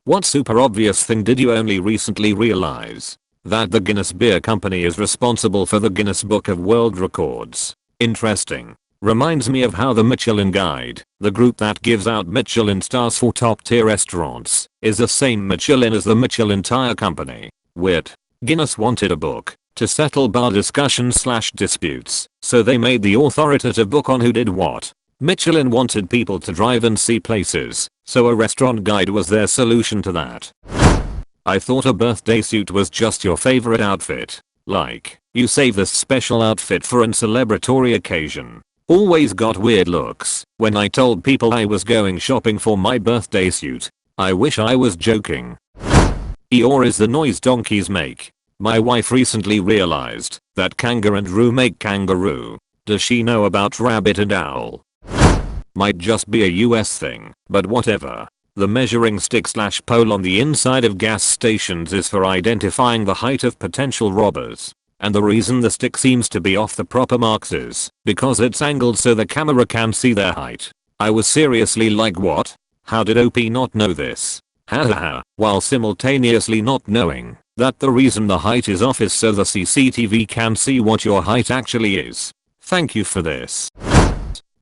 What super obvious thing did you only recently realize? That the Guinness Beer Company is responsible for the Guinness Book of World Records. Interesting. Reminds me of how the Michelin Guide, the group that gives out Michelin stars for top tier restaurants, is the same Michelin as the Michelin Tire Company. Weird. Guinness wanted a book to settle bar discussions/disputes, so they made the authoritative book on who did what. Michelin wanted people to drive and see places, so a restaurant guide was their solution to that. I thought a birthday suit was just your favorite outfit. Like, you save this special outfit for an celebratory occasion. Always got weird looks when I told people I was going shopping for my birthday suit. I wish I was joking. Eeyore is the noise donkeys make. My wife recently realized that kangaroo make kangaroo. Does she know about rabbit and owl? Might just be a US thing, but whatever. The measuring stick/pole on the inside of gas stations is for identifying the height of potential robbers. And the reason the stick seems to be off the proper marks is because it's angled so the camera can see their height. I was seriously like, what? How did OP not know this? Hahaha, while simultaneously not knowing that the reason the height is off is so the CCTV can see what your height actually is. Thank you for this.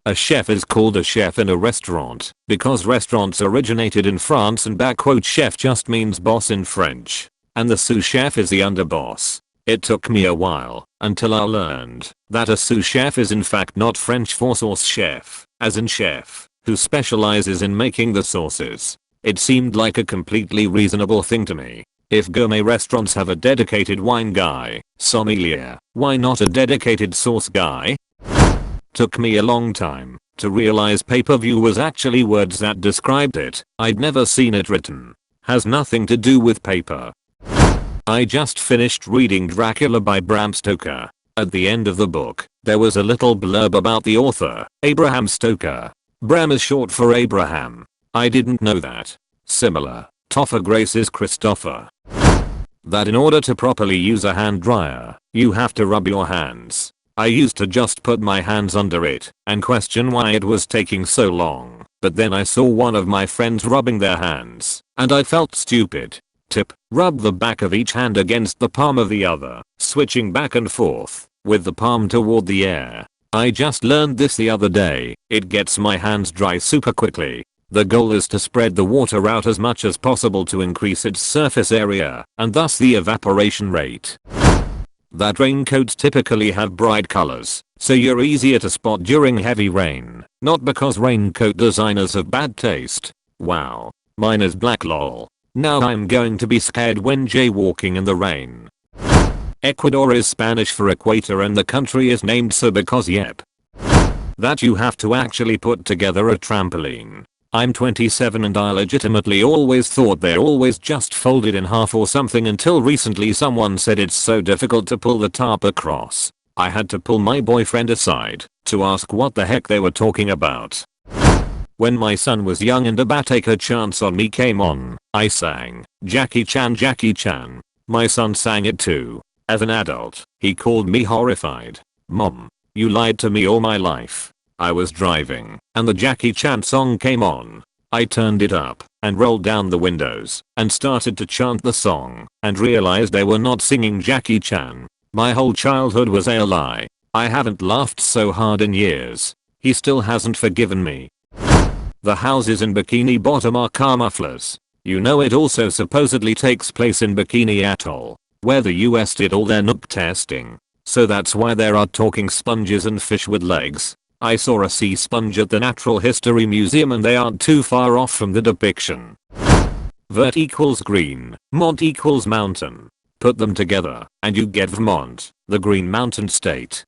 A chef is called a chef in a restaurant because restaurants originated in France and chef just means boss in French. And the sous chef is the underboss. It took me a while until I learned that a sous chef is in fact not French for sauce chef, as in chef, who specializes in making the sauces. It seemed like a completely reasonable thing to me. If gourmet restaurants have a dedicated wine guy, sommelier, why not a dedicated sauce guy? Took me a long time to realize pay-per-view was actually words that described it. I'd never seen it written. Has nothing to do with paper. I just finished reading Dracula by Bram Stoker. At the end of the book, there was a little blurb about the author, Abraham Stoker. Bram is short for Abraham. I didn't know that. Similar. Topher Grace is Christopher. That in order to properly use a hand dryer, you have to rub your hands. I used to just put my hands under it and question why it was taking so long, but then I saw one of my friends rubbing their hands, and I felt stupid. Tip: rub the back of each hand against the palm of the other, switching back and forth, with the palm toward the air. I just learned this the other day. It gets my hands dry super quickly. The goal is to spread the water out as much as possible to increase its surface area, and thus the evaporation rate. That raincoats typically have bright colors, so you're easier to spot during heavy rain, not because raincoat designers have bad taste. Wow. Mine is black lol. Now I'm going to be scared when jaywalking in the rain. Ecuador is Spanish for equator and the country is named so because yep. That you have to actually put together a trampoline. I'm 27 and I legitimately always thought they're always just folded in half or something until recently someone said it's so difficult to pull the tarp across. I had to pull my boyfriend aside to ask what the heck they were talking about. When my son was young and a Take a Chance on Me came on, I sang, Jackie Chan Jackie Chan. My son sang it too. As an adult, he called me horrified. Mom, you lied to me all my life. I was driving, and the Jackie Chan song came on. I turned it up, and rolled down the windows, and started to chant the song, and realized they were not singing Jackie Chan. My whole childhood was a lie. I haven't laughed so hard in years. He still hasn't forgiven me. The houses in Bikini Bottom are car mufflers. You know it also supposedly takes place in Bikini Atoll, where the US did all their nuke testing. So that's why there are talking sponges and fish with legs. I saw a sea sponge at the Natural History Museum and they aren't too far off from the depiction. Vert equals green, Mont equals mountain. Put them together, and you get Vermont, the Green Mountain State.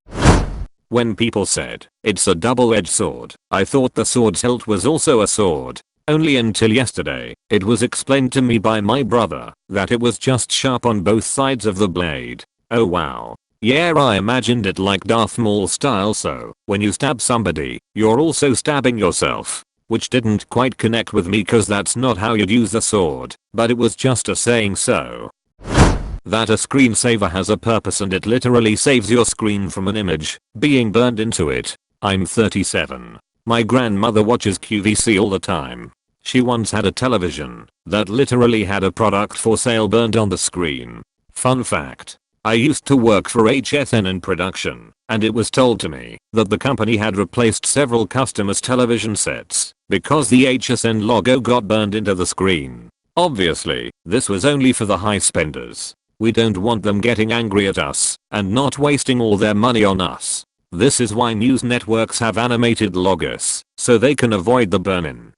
When people said, it's a double-edged sword, I thought the sword's hilt was also a sword. Only until yesterday, it was explained to me by my brother that it was just sharp on both sides of the blade. Oh wow. Yeah, I imagined it like Darth Maul style, so when you stab somebody, you're also stabbing yourself. Which didn't quite connect with me cause that's not how you'd use the sword, but it was just a saying so. That a screensaver has a purpose and it literally saves your screen from an image being burned into it. I'm 37. My grandmother watches QVC all the time. She once had a television that literally had a product for sale burned on the screen. Fun fact. I used to work for HSN in production, and it was told to me that the company had replaced several customers' television sets because the HSN logo got burned into the screen. Obviously, this was only for the high spenders. We don't want them getting angry at us and not wasting all their money on us. This is why news networks have animated logos, so they can avoid the burn-in.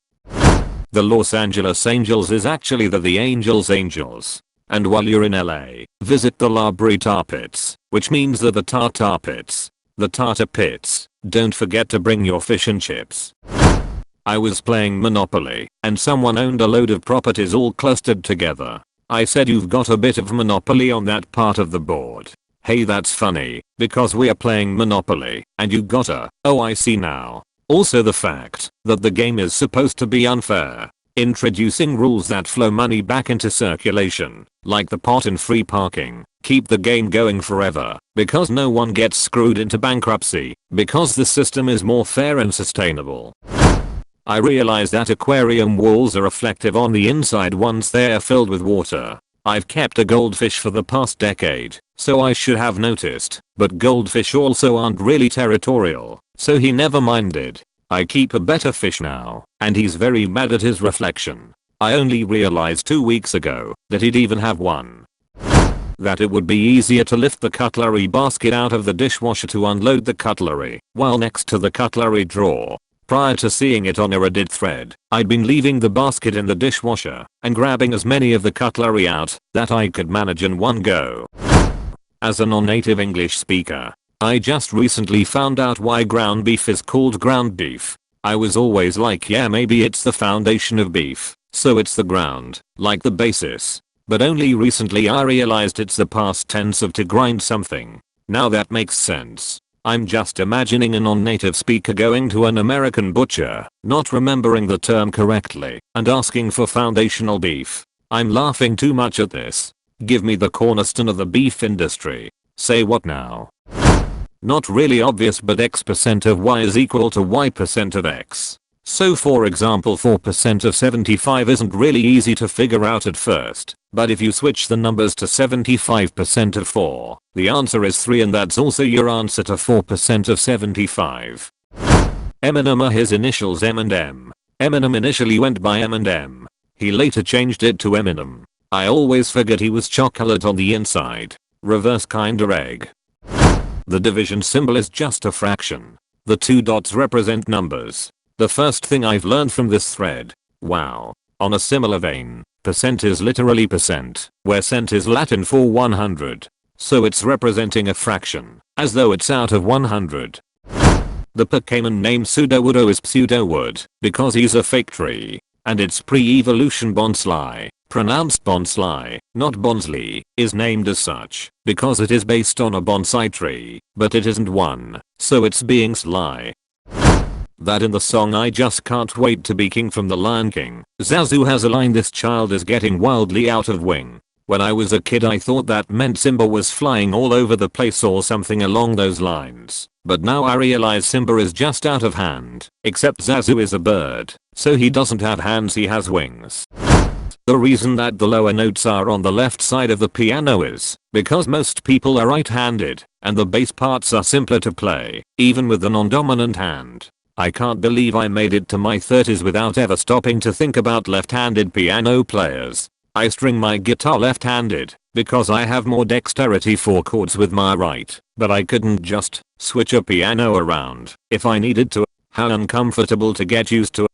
The Los Angeles Angels is actually the Angels Angels. And while you're in LA, visit the La Tar Pits, which means the Tar Pits. The Tartar Pits. Don't forget to bring your fish and chips. I was playing Monopoly, and someone owned a load of properties all clustered together. I said, you've got a bit of Monopoly on that part of the board. Hey, that's funny, because we are playing Monopoly, and you got a, oh I see now. Also the fact that the game is supposed to be unfair. Introducing rules that flow money back into circulation, like the pot and free parking, keep the game going forever, because no one gets screwed into bankruptcy, because the system is more fair and sustainable. I realize that aquarium walls are reflective on the inside once they are filled with water. I've kept a goldfish for the past decade, so I should have noticed, but goldfish also aren't really territorial, so he never minded. I keep a better fish now, and he's very mad at his reflection. I only realized 2 weeks ago that he'd even have one. That it would be easier to lift the cutlery basket out of the dishwasher to unload the cutlery while next to the cutlery drawer. Prior to seeing it on a Reddit thread, I'd been leaving the basket in the dishwasher and grabbing as many of the cutlery out that I could manage in one go. As a non-native English speaker, I just recently found out why ground beef is called ground beef. I was always like, yeah, maybe it's the foundation of beef, so it's the ground, like the basis. But only recently I realized it's the past tense of to grind something. Now that makes sense. I'm just imagining a non-native speaker going to an American butcher, not remembering the term correctly, and asking for foundational beef. I'm laughing too much at this. Give me the cornerstone of the beef industry. Say what now? Not really obvious, but X% of Y is equal to Y% of X. So for example 4% of 75 isn't really easy to figure out at first, but if you switch the numbers to 75% of 4, the answer is 3, and that's also your answer to 4% of 75. Eminem are his initials M&M. Eminem initially went by M&M. He later changed it to Eminem. I always figured he was chocolate on the inside. Reverse kinda egg. The division symbol is just a fraction. The 2 dots represent numbers. The first thing I've learned from this thread. Wow. On a similar vein, percent is literally percent, where cent is Latin for 100. So it's representing a fraction, as though it's out of 100. The Pokemon name Sudowoodo is Pseudowood, because he's a fake tree. And its pre-evolution Bonsly, pronounced Bonsly, not Bonsley, is named as such, because it is based on a bonsai tree, but it isn't one, so it's being sly. That in the song I Just Can't Wait to Be King from The Lion King, Zazu has a line, this child is getting wildly out of wing. When I was a kid I thought that meant Simba was flying all over the place or something along those lines, but now I realize Simba is just out of hand, except Zazu is a bird, so he doesn't have hands, he has wings. The reason that the lower notes are on the left side of the piano is because most people are right-handed, and the bass parts are simpler to play, even with the non-dominant hand. I can't believe I made it to my 30s without ever stopping to think about left-handed piano players. I string my guitar left-handed because I have more dexterity for chords with my right, but I couldn't just switch a piano around if I needed to. How uncomfortable to get used to.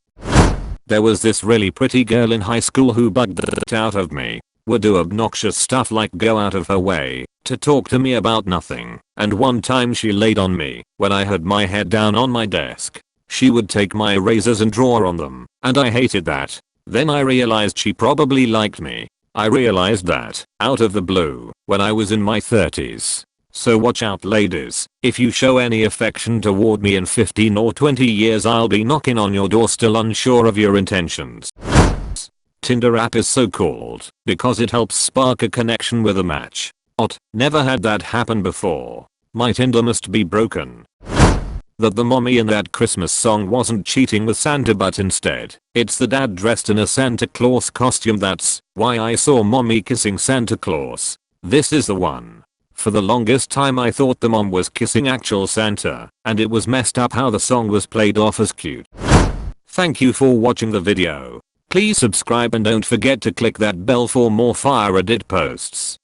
There was this really pretty girl in high school who bugged the out of me. Would do obnoxious stuff like go out of her way to talk to me about nothing, and one time she laid on me when I had my head down on my desk. She would take my erasers and draw on them, and I hated that. Then I realized she probably liked me. I realized that, out of the blue, when I was in my 30s. So watch out ladies, if you show any affection toward me in 15 or 20 years I'll be knocking on your door still unsure of your intentions. Tinder app is so called because it helps spark a connection with a match. Never had that happen before. My Tinder must be broken. that the mommy in that Christmas song wasn't cheating with Santa, but instead, it's the dad dressed in a Santa Claus costume. That's why I saw mommy kissing Santa Claus. This is the one. For the longest time I thought the mom was kissing actual Santa, and it was messed up how the song was played off as cute. Thank you for watching the video. Please subscribe and don't forget to click that bell for more AskReddit posts.